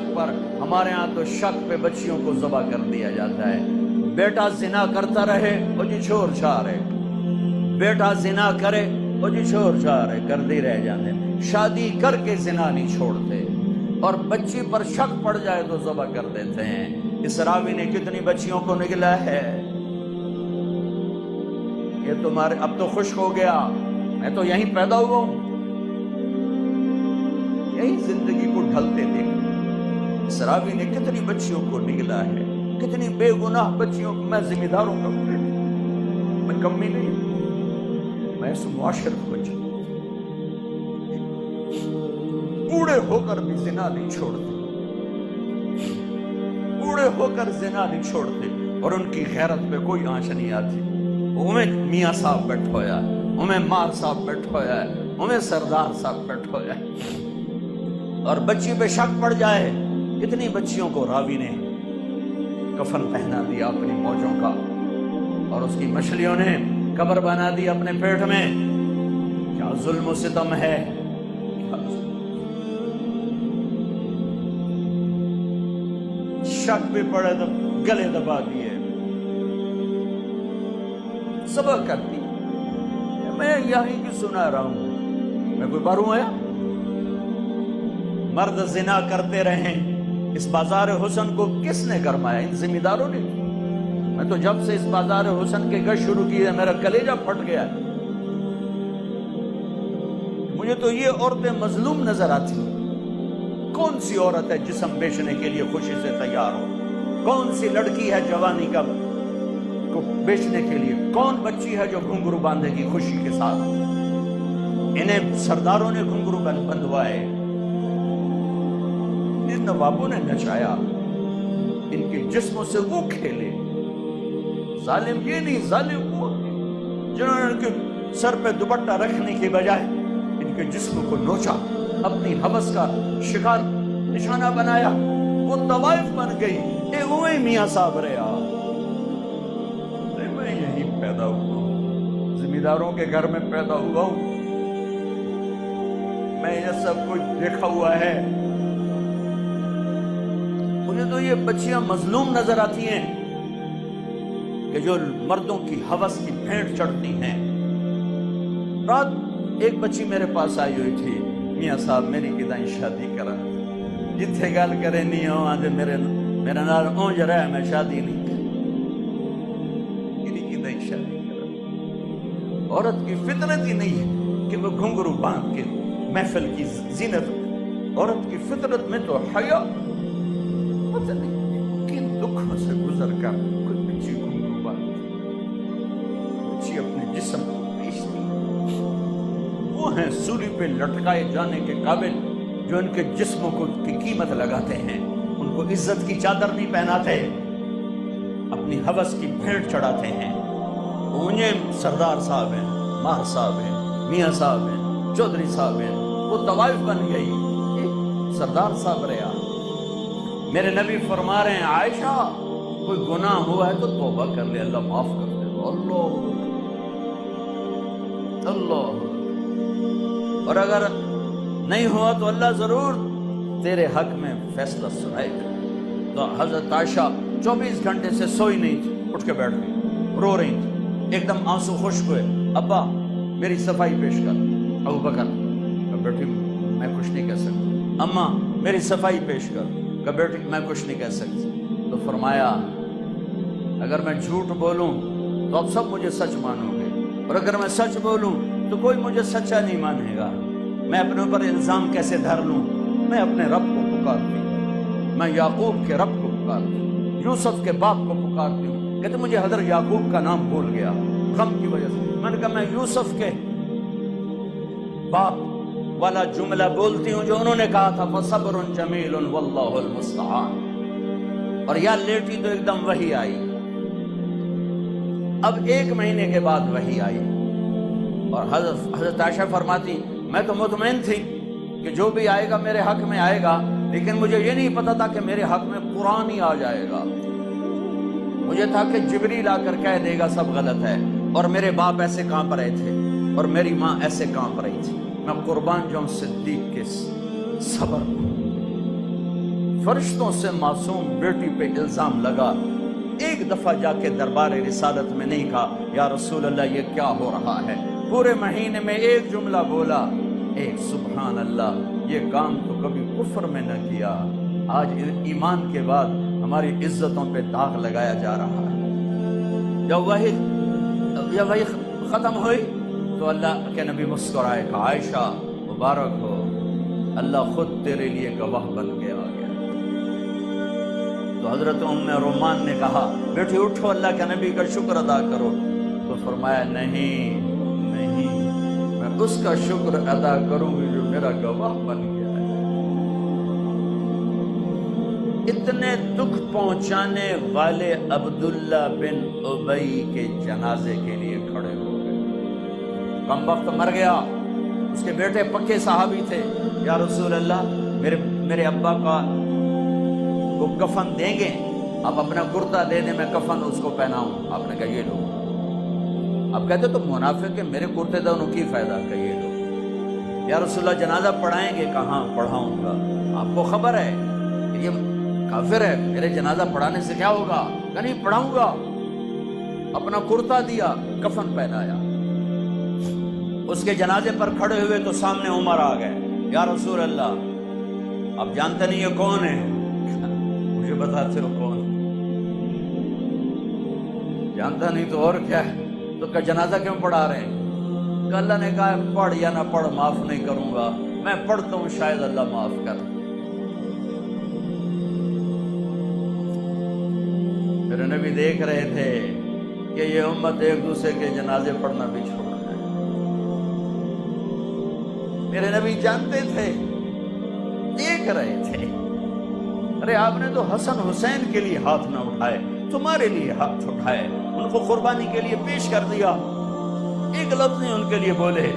शक पर। हमारे यहाँ तो शक पे बच्चियों को ज़बह कर दिया जाता है। बेटा जिना करता रहे वो जी छोर छार है, बेटा जिना करे वो जी छोर छार है, करते रह जाते। शादी करके जिना नहीं छोड़ते, और बच्ची पर शक पड़ जाए तो ज़बह कर देते हैं। इस रावी ने कितनी बच्चियों को निगला है। ये तुम्हारे अब तो खुश हो गया, मैं तो यहीं पैदा हुआ हूं, यही जिंदगी को ढलते देखा। इस रावी ने कितनी बच्चियों को निगला है, कितनी बेगुनाह बच्चियों को। मैं जिम्मेदारों का मैं कमी नहीं, मैं इस मुआशरे को बचा। बूढ़े होकर भी जिना नहीं छोड़ते, बूढ़े होकर जिना नहीं छोड़ते, और उनकी खैरत पे कोई आंच नहीं आती। उमें मियाँ साहब बैठ होया, उमें मार साहब बैठ होया है, उमें सरदार साहब बैठ होया है। और बच्ची पे शक पड़ जाए। कितनी बच्चियों को रावी ने कफन पहना दिया अपनी मौजों का, और उसकी मछलियों ने कब्र बना दी अपने पेट में। क्या जुल्म सितम है। शक भी पड़े तो गले दबा दिए, सबक करती। मैं यहीं की सुना रहा हूं, मैं कोई बारू आया। मर्द जिना करते रहे, इस बाजार हुसन को किसने गरमाया? इन जिम्मेदारों ने। मैं तो जब से इस बाजार हुसन के गश्त शुरू की है मेरा कलेजा फट गया। मुझे तो ये औरतें मजलूम नजर आती। कौन सी औरत है जिस्म बेचने के लिए खुशी से तैयार हो? कौन सी लड़की है जवानी का को बेचने के लिए? कौन बच्ची है जो घुंघरू बांधेगी खुशी के साथ? इन्हें सरदारों ने घुंघरू बंधवाए, इन नवाबों ने नचाया, इनके जिस्मों से वो खेले। जालिम ये नहीं, जालिम वो जिन्होंने इनके सर पे दुपट्टा रखने के बजाय इनके जिस्म को नोचा, अपनी हवस का शिकार निशाना बनाया। वो तवाइफ बन गई। मियाँ साहब रहा, मैं यहीं पैदा हुआ हूं, जिम्मेदारों के घर में पैदा हुआ हूं, मैं ये सब कुछ देखा हुआ है। मुझे तो ये बच्चियां मजलूम नजर आती हैं कि जो मर्दों की हवस की भेंट चढ़ती हैं। रात एक बच्ची मेरे पास आई हुई थी, मियाँ साहब मेरी किदाई शादी करा, जिथे गल करे नहीं हो आज मेरा नाल ऊंज रहा है, मैं शादी नहीं किदाई शादी करा। औरत की फितरत ही नहीं है कि वो घुंघरू बांध के महफिल की जीनत। औरत की फितरत में तो हया, पता नहीं किन दुखों से गुजर कर कोई बच्ची घुंघरू बांध, बच्ची अपने जिस्म को बेचती। वो हैं सूली पे लटकाए जाने के काबिल जो इनके जिस्मों को की कीमत लगाते हैं, उनको इज्जत की चादर नहीं पहनाते, अपनी हवस की भेंट चढ़ाते हैं। उन्हें सरदार साहब हैं, मार साहब हैं, मियाँ साहब हैं, चौधरी साहब हैं, वो तवाइफ बन गई। सरदार साहब रहा। मेरे नबी फरमा रहे हैं, आयशा कोई गुनाह हुआ है तो तौबा कर ले, अल्लाह माफ कर दे। अल्लाह अल्लाह, और अगर नहीं हुआ तो अल्लाह जरूर तेरे हक में फैसला सुनाएगा। तो हजरत आयशा 24 घंटे से सोई नहीं थी, उठ के बैठ गई, रो रही थी, एकदम आंसू खुश्क हुए। अब्बा मेरी सफाई पेश कर। अबू बकर बेटी मैं कुछ नहीं कह सकती। अम्मा मेरी सफाई पेश कर। बेटी मैं कुछ नहीं कह सकती। तो फरमाया अगर मैं झूठ बोलूं तो आप सब मुझे सच मानोगे, और अगर मैं सच बोलूं तो कोई मुझे सच्चा नहीं मानेगा। मैं अपने ऊपर इल्जाम कैसे धर लूं? मैं अपने रब को पुकारती हूँ, मैं याकूब के रब को पुकारती हूँ, यूसुफ के बाप को पुकारती हूँ। कहते मुझे हजरत याकूब का नाम भूल गया गम की वजह से। मैंने कहा मैं यूसुफ के बाप वाला जुमला बोलती हूँ जो उन्होंने कहा था, फसब्रुन जमीलुन वल्लाहुल मुस्तआन। और यार लेटी तो एकदम वही आई। अब 1 महीने के बाद वही आई, और हजरत आयशा फरमाती मैं तो मुतमईन थी कि जो भी आएगा मेरे हक में आएगा, लेकिन मुझे ये नहीं पता था कि मेरे हक में कुरान ही आ जाएगा। मुझे था कि जिब्रील आकर कह देगा सब गलत है, और मेरे बाप ऐसे कांप रहे थे और मेरी माँ ऐसे कांप रही थी। मैं कुर्बान जाऊं सिद्दीक के सबर। فرشتوں سے معصوم بیٹی پہ الزام لگا، ایک دفعہ جا کے دربار رسالت میں نہیں کہا یا رسول اللہ یہ کیا ہو رہا ہے، پورے مہینے میں ایک جملہ بولا، ایک سبحان اللہ، یہ کام تو کبھی کفر میں نہ کیا، آج ایمان کے بعد ہماری عزتوں پہ داغ لگایا جا رہا ہے۔ جب وہی ختم ہوئی تو اللہ کے نبی مسکرائے کہ عائشہ مبارک ہو، اللہ خود تیرے لیے گواہ بن کے آ گیا۔ تو حضرت ام رومان نے کہا بیٹی اٹھو، اللہ کے نبی کا شکر ادا کرو، تو فرمایا نہیں، میں اس کا شکر ادا کروں گی جو میرا گواہ بن گیا ہے۔ اتنے دکھ پہنچانے والے عبداللہ بن ابی کے جنازے کے لیے کھڑے ہو گئے، کم وقت مر گیا، اس کے بیٹے پکے صحابی تھے، یا رسول اللہ میرے ابا کا وہ کفن دیں گے، آپ اپنا کرتا دے دیں، میں کفن اس کو پہناؤں۔ آپ نے کہا یہ لو۔ اب کہتے تو منافق کہ میرے کرتے دونوں کی فائدہ، کہ یہ لو۔ یا رسول اللہ جنازہ پڑھائیں گے؟ کہاں پڑھاؤں گا، آپ کو خبر ہے کہ یہ کافر ہے، میرے جنازہ پڑھانے سے کیا ہوگا؟ کہ نہیں پڑھاؤں گا۔ اپنا کرتا دیا، کفن پہنایا، اس کے جنازے پر کھڑے ہوئے تو سامنے عمر آ گئے، یا رسول اللہ آپ جانتے نہیں یہ کون ہے؟ مجھے بتاتے ہو کون؟ جانتا نہیں تو اور کیا ہے؟ تو کہ جنازہ کیوں پڑھا رہے ہیں؟ کہ اللہ نے کہا پڑھ یا نہ پڑھ معاف نہیں کروں گا، میں پڑھتا ہوں شاید اللہ معاف کر۔ میرے نبی دیکھ رہے تھے کہ یہ امت ایک دوسرے کے جنازے پڑھنا بھی چھوڑ دے۔ میرے نبی جانتے تھے، دیکھ رہے تھے، ارے آپ نے تو حسن حسین کے لیے ہاتھ نہ اٹھائے، تمہارے لیے ہاتھ اٹھائے، ان کو قربانی کے لیے پیش کر دیا، ایک لفظ نہیں ان کے لیے بولے۔